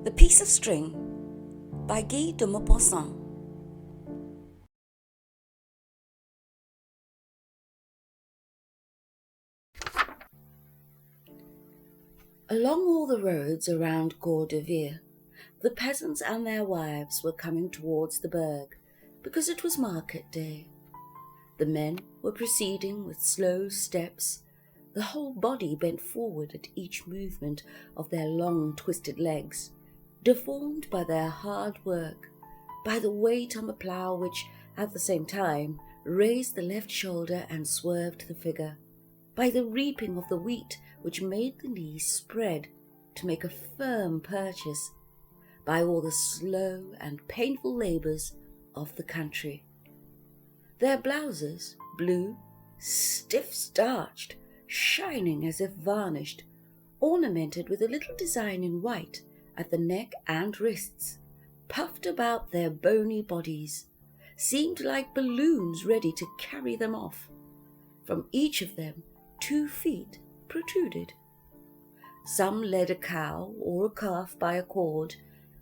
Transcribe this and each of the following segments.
The Piece of String by Guy de Maupassant. Along all the roads around Gaudevier, the peasants and their wives were coming towards the burg, because it was market day. The men were proceeding with slow steps, the whole body bent forward at each movement of their long twisted legs, deformed by their hard work, by the weight on the plough which, at the same time, raised the left shoulder and swerved the figure, by the reaping of the wheat which made the knees spread to make a firm purchase, by all the slow and painful labours of the country. Their blouses, blue, stiff-starched, shining as if varnished, ornamented with a little design in white at the neck and wrists, puffed about their bony bodies, seemed like balloons ready to carry them off. From each of them 2 feet protruded. Some led a cow or a calf by a cord,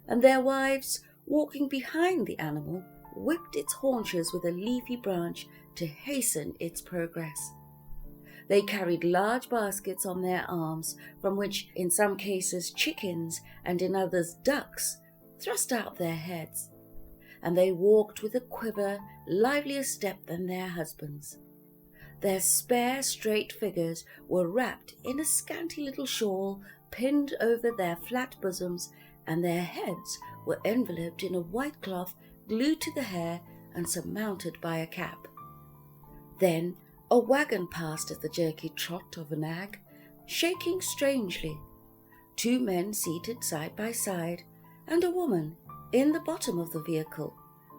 and their wives, walking behind the animal, whipped its haunches with a leafy branch to hasten its progress. They carried large baskets on their arms, from which, in some cases, chickens, and in others, ducks, thrust out their heads, and they walked with a quiver, livelier step than their husbands. Their spare, straight figures were wrapped in a scanty little shawl pinned over their flat bosoms, and their heads were enveloped in a white cloth glued to the hair and surmounted by a cap. Then a wagon passed at the jerky trot of a nag, shaking strangely. 2 men seated side by side, and a woman in the bottom of the vehicle,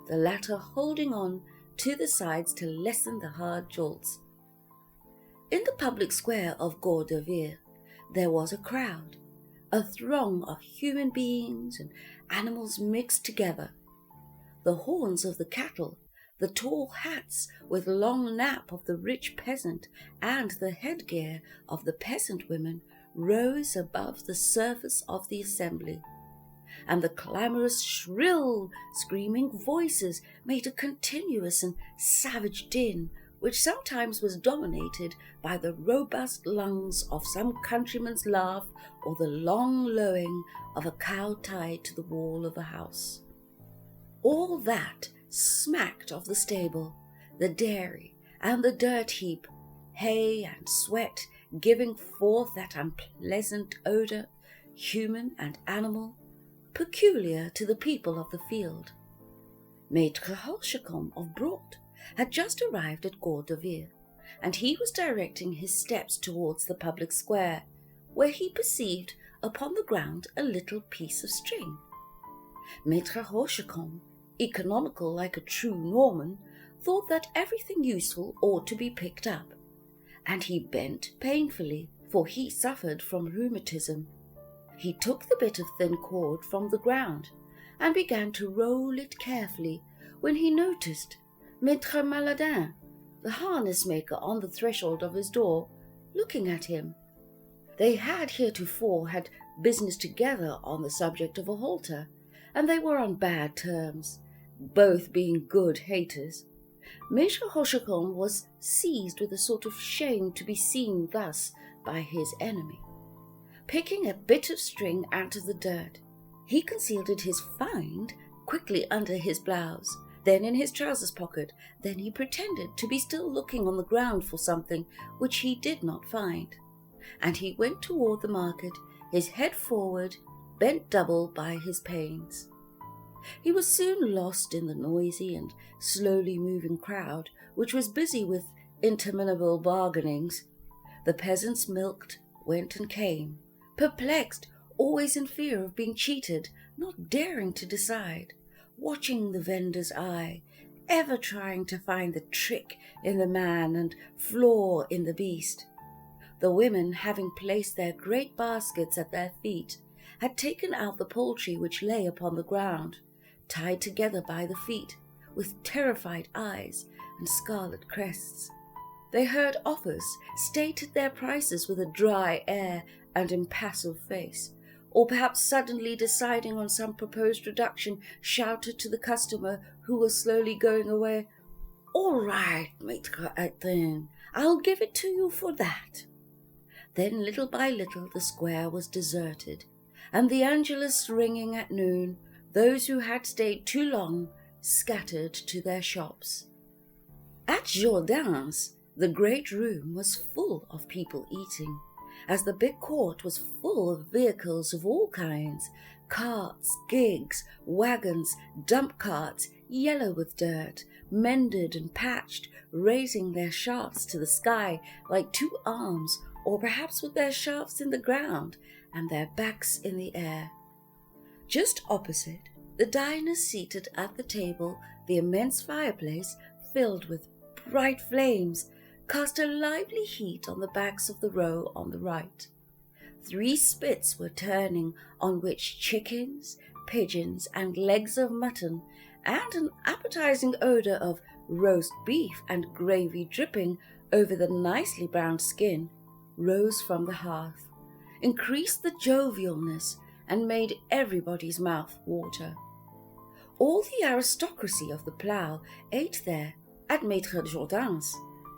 the latter holding on to the sides to lessen the hard jolts. In the public square of Gaudevier there was a crowd, a throng of human beings and animals mixed together. The horns of the cattle, the tall hats with long nap of the rich peasant, and the headgear of the peasant women rose above the surface of the assembly, and the clamorous, shrill, screaming voices made a continuous and savage din, which sometimes was dominated by the robust lungs of some countryman's laugh or the long lowing of a cow tied to the wall of a house. All that smacked of the stable, the dairy, and the dirt heap, hay and sweat giving forth that unpleasant odour, human and animal, peculiar to the people of the field. Maître Holchecombe of Brought had just arrived at Gaudevier, and he was directing his steps towards the public square, where he perceived upon the ground a little piece of string. Maître Holchecombe, economical like a true Norman, thought that everything useful ought to be picked up, and he bent painfully, for he suffered from rheumatism. He took the bit of thin cord from the ground, and began to roll it carefully, when he noticed Maître Maladin, the harness-maker, on the threshold of his door, looking at him. They had heretofore had business together on the subject of a halter, and they were on bad terms, both being good haters. Maître Holchecombe was seized with a sort of shame to be seen thus by his enemy. Picking a bit of string out of the dirt, he concealed his find quickly under his blouse, then in his trousers pocket. Then he pretended to be still looking on the ground for something which he did not find, and he went toward the market, his head forward, bent double by his pains. He was soon lost in the noisy and slowly moving crowd, which was busy with interminable bargainings. The peasants milked, went and came, perplexed, always in fear of being cheated, not daring to decide, watching the vendor's eye, ever trying to find the trick in the man and flaw in the beast. The women, having placed their great baskets at their feet, had taken out the poultry which lay upon the ground, tied together by the feet, with terrified eyes and scarlet crests. They heard offers, stated their prices with a dry air and impassive face, or perhaps suddenly deciding on some proposed reduction, shouted to the customer who was slowly going away, "All right, Maître Etienne, I'll give it to you for that." Then little by little the square was deserted, and the Angelus ringing at noon, those who had stayed too long scattered to their shops. At Jourdain's, the great room was full of people eating, as the big court was full of vehicles of all kinds, carts, gigs, wagons, dump carts, yellow with dirt, mended and patched, raising their shafts to the sky like two arms, or perhaps with their shafts in the ground and their backs in the air. Just opposite, the diners seated at the table, the immense fireplace, filled with bright flames, cast a lively heat on the backs of the row on the right. 3 spits were turning, on which chickens, pigeons, and legs of mutton, and an appetizing odour of roast beef and gravy dripping over the nicely browned skin, rose from the hearth, increased the jovialness, and made everybody's mouth water. All the aristocracy of the plough ate there at Maître Jourdain's,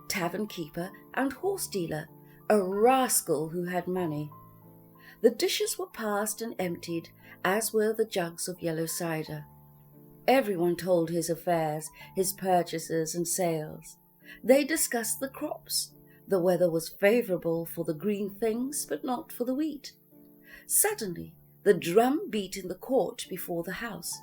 tavern-keeper and horse-dealer, a rascal who had money. The dishes were passed and emptied, as were the jugs of yellow cider. Everyone told his affairs, his purchases and sales. They discussed the crops. The weather was favourable for the green things, but not for the wheat. Suddenly, the drum beat in the court before the house.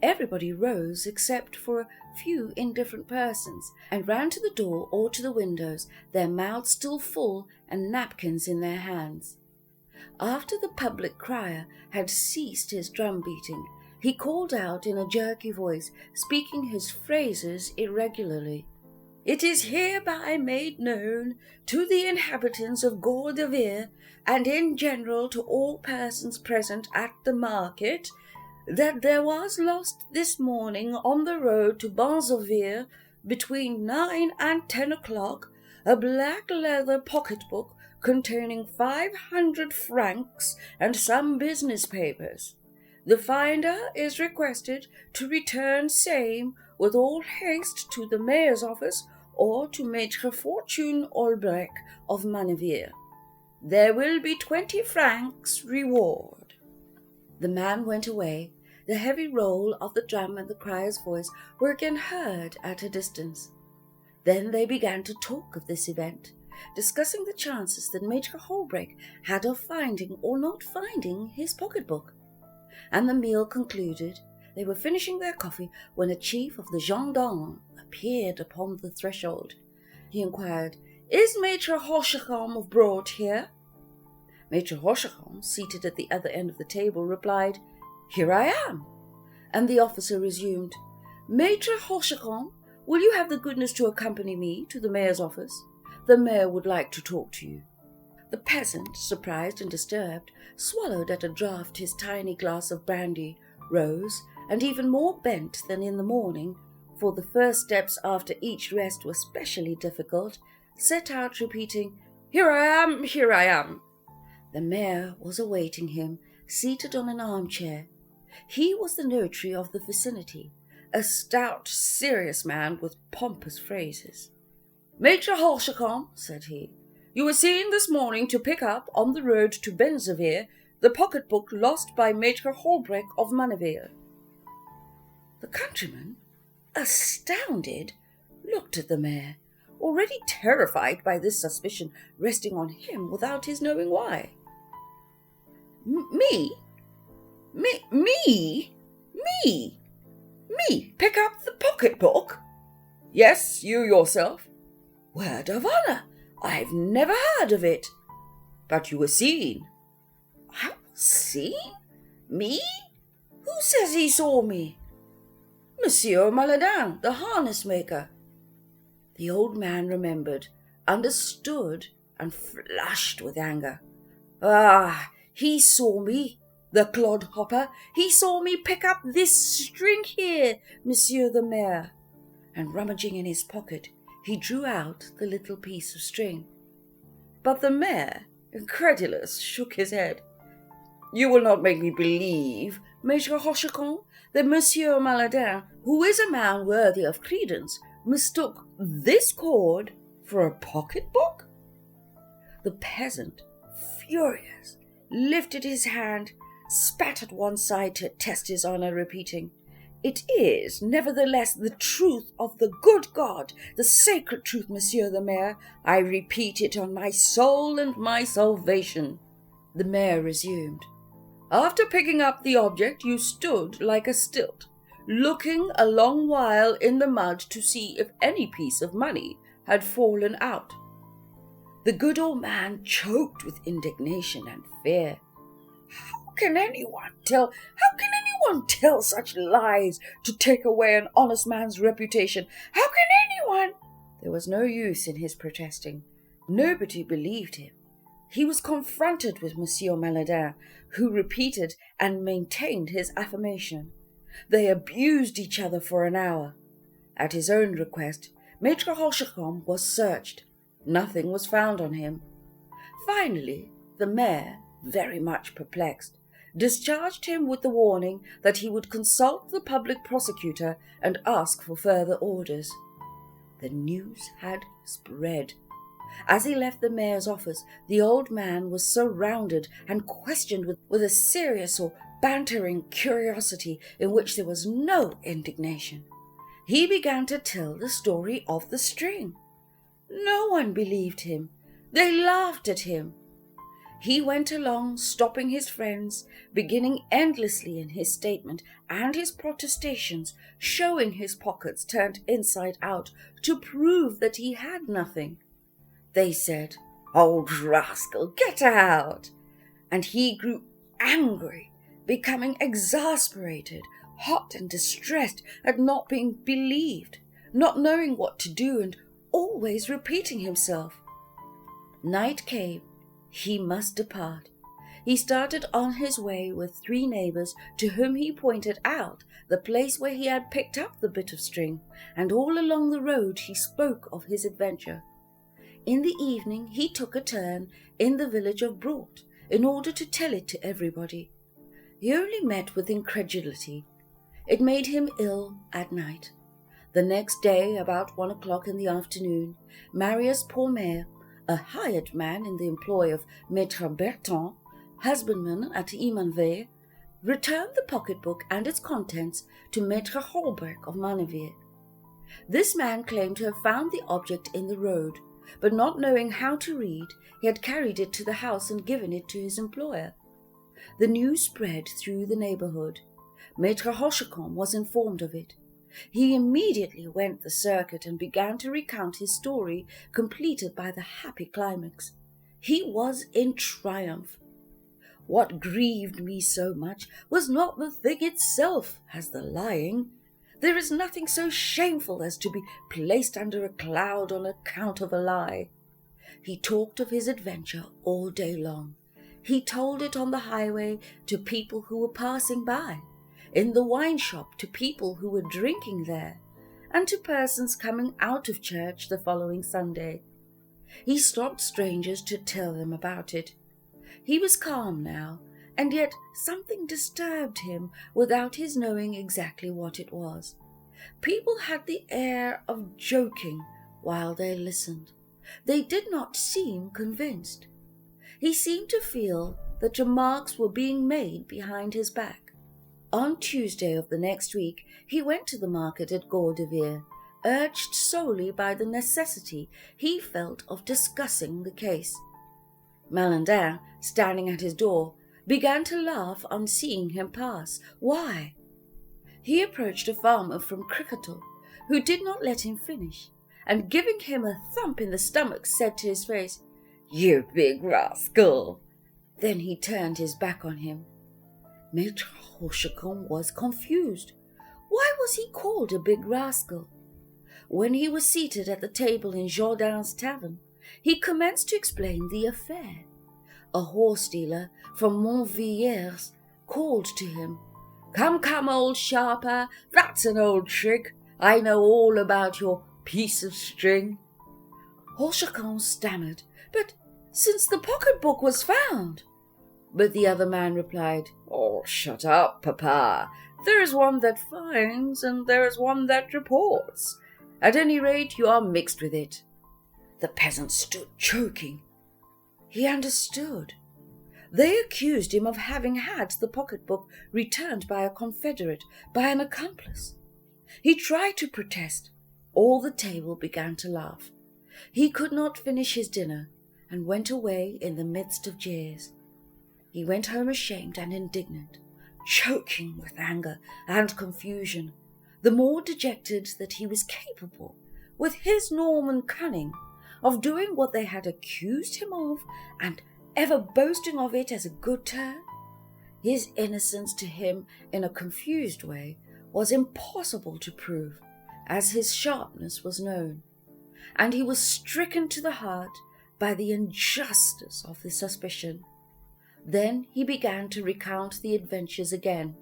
Everybody rose except for a few indifferent persons, and ran to the door or to the windows, their mouths still full and napkins in their hands. After the public crier had ceased his drum beating, he called out in a jerky voice, speaking his phrases irregularly, "It is hereby made known to the inhabitants of Gordevere, and in general to all persons present at the market, that there was lost this morning on the road to Banzovere, between 9 and 10 o'clock, a black leather pocket-book containing 500 francs and some business papers. The finder is requested to return same with all haste to the mayor's office or to Maître Fortune Olbrec of Manevere. There will be 20 francs reward." The man went away. The heavy roll of the drum and the crier's voice were again heard at a distance. Then they began to talk of this event, discussing the chances that Maître Holbrec had of finding or not finding his pocket-book. And the meal concluded. They were finishing their coffee when a chief of the gendarmes appeared upon the threshold. He inquired, "Is Maître Rochecombe of Broad here?" Maître Rochecombe, seated at the other end of the table, replied, "Here I am." And the officer resumed, "Maître Rochecombe, will you have the goodness to accompany me to the mayor's office? The mayor would like to talk to you." The peasant, surprised and disturbed, swallowed at a draught his tiny glass of brandy, rose, and even more bent than in the morning, for the first steps after each rest were specially difficult, set out repeating, "Here I am, here I am." The mayor was awaiting him, seated on an armchair. He was the notary of the vicinity, a stout, serious man with pompous phrases. "Maître Rochecombe," said he, "you were seen this morning to pick up, on the road to Benzavere, the pocket-book lost by Maître Holbrec of Manevere." The countryman, astounded, looked at the mayor, already terrified by this suspicion resting on him without his knowing why. Me? Pick up the pocket-book? Yes, you yourself. Word of honour, I've never heard of it. But you were seen. I was seen? Me? Who says he saw me? Monsieur Maladin, the harness-maker. The old man remembered, understood, and flushed with anger. Ah, he saw me, the clodhopper. He saw me pick up this string here, Monsieur the Mayor. And rummaging in his pocket, he drew out the little piece of string. But the mayor, incredulous, shook his head. You will not make me believe, Maître Rochecombe, that Monsieur Maladin, who is a man worthy of credence, mistook this cord for a pocket-book?" The peasant, furious, lifted his hand, spat at one side to test his honour, repeating, "It is, nevertheless, the truth of the good God, the sacred truth, Monsieur the Mayor. I repeat it on my soul and my salvation." The Mayor resumed. "After picking up the object, you stood like a stilt, looking a long while in the mud to see if any piece of money had fallen out." The good old man choked with indignation and fear. How can anyone tell such lies to take away an honest man's reputation? How can anyone? There was no use in his protesting. Nobody believed him. He was confronted with Monsieur Maladin, who repeated and maintained his affirmation. They abused each other for an hour. At his own request, Maître Rochecombe was searched. Nothing was found on him. Finally, the mayor, very much perplexed, discharged him with the warning that he would consult the public prosecutor and ask for further orders. The news had spread. As he left the mayor's office, the old man was surrounded and questioned with a serious or bantering curiosity in which there was no indignation. He began to tell the story of the string. No one believed him. They laughed at him. He went along, stopping his friends, beginning endlessly in his statement and his protestations, showing his pockets turned inside out to prove that he had nothing. They said, "Old rascal, get out!" And he grew angry, becoming exasperated, hot and distressed at not being believed, not knowing what to do and always repeating himself. Night came. He must depart. He started on his way with 3 neighbours to whom he pointed out the place where he had picked up the bit of string, and all along the road he spoke of his adventure. In the evening he took a turn in the village of Brought in order to tell it to everybody. He only met with incredulity. It made him ill at night. The next day, about 1 o'clock in the afternoon, Marius Pourmaire, a hired man in the employ of Maître Berton, husbandman at Imanville, returned the pocket-book and its contents to Maître Holberg of Manneville. This man claimed to have found the object in the road, but not knowing how to read, he had carried it to the house and given it to his employer. The news spread through the neighbourhood. Maître Rochecombe was informed of it. He immediately went the circuit and began to recount his story, completed by the happy climax. He was in triumph. What grieved me so much was not the thing itself as the lying. There is nothing so shameful as to be placed under a cloud on account of a lie. He talked of his adventure all day long. He told it on the highway to people who were passing by, in the wine shop to people who were drinking there, and to persons coming out of church the following Sunday. He stopped strangers to tell them about it. He was calm now, and yet something disturbed him without his knowing exactly what it was. People had the air of joking while they listened. They did not seem convinced. He seemed to feel that remarks were being made behind his back. On Tuesday of the next week, he went to the market at Gordevere, urged solely by the necessity he felt of discussing the case. Malandin, standing at his door, began to laugh on seeing him pass. Why? He approached a farmer from Crickettle, who did not let him finish, and giving him a thump in the stomach, said to his face, "You big rascal!" Then he turned his back on him. Maître Rochecombe was confused. Why was he called a big rascal? When he was seated at the table in Jourdain's tavern, he commenced to explain the affair. A horse-dealer from Montvilliers called to him, Come, old sharper, that's an old trick. I know all about your piece of string." Rochecombe stammered, "But since the pocket-book was found—" But the other man replied, "Oh, shut up, papa. There is one that finds, and there is one that reports. At any rate, you are mixed with it." The peasant stood choking. He understood. They accused him of having had the pocketbook returned by a confederate, by an accomplice. He tried to protest. All the table began to laugh. He could not finish his dinner, and went away in the midst of jeers. He went home ashamed and indignant, choking with anger and confusion, the more dejected that he was capable, with his Norman cunning, of doing what they had accused him of, and ever boasting of it as a good turn. His innocence to him, in a confused way, was impossible to prove, as his sharpness was known, and he was stricken to the heart by the injustice of the suspicion. Then he began to recount the adventures again,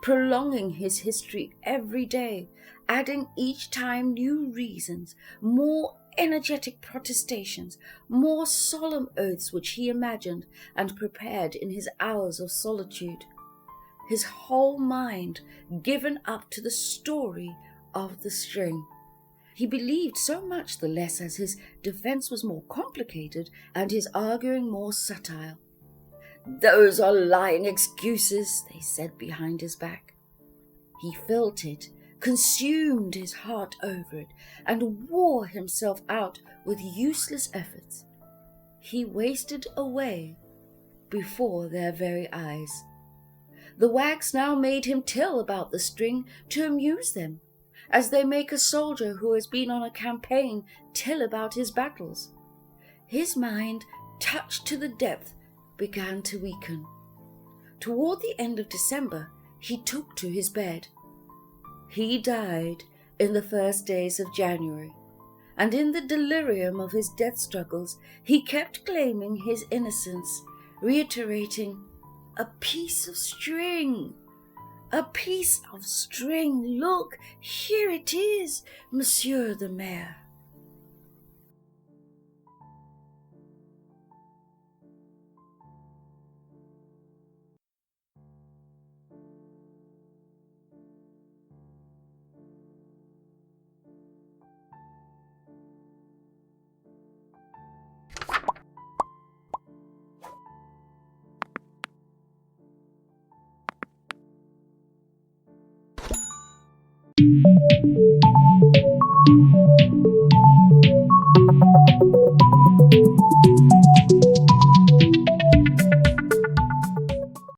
prolonging his history every day, adding each time new reasons, more energetic protestations, more solemn oaths which he imagined and prepared in his hours of solitude, his whole mind given up to the story of the string. He believed so much the less as his defence was more complicated and his arguing more subtle. "Those are lying excuses," they said behind his back. He felt it, consumed his heart over it, and wore himself out with useless efforts. He wasted away before their very eyes. The wags now made him tell about the string to amuse them, as they make a soldier who has been on a campaign tell about his battles. His mind, touched to the depth, began to weaken. Toward the end of December, he took to his bed. He died in the first days of January, and in the delirium of his death struggles, he kept claiming his innocence, reiterating, "A piece of string! A piece of string! Look, here it is, Monsieur the Mayor."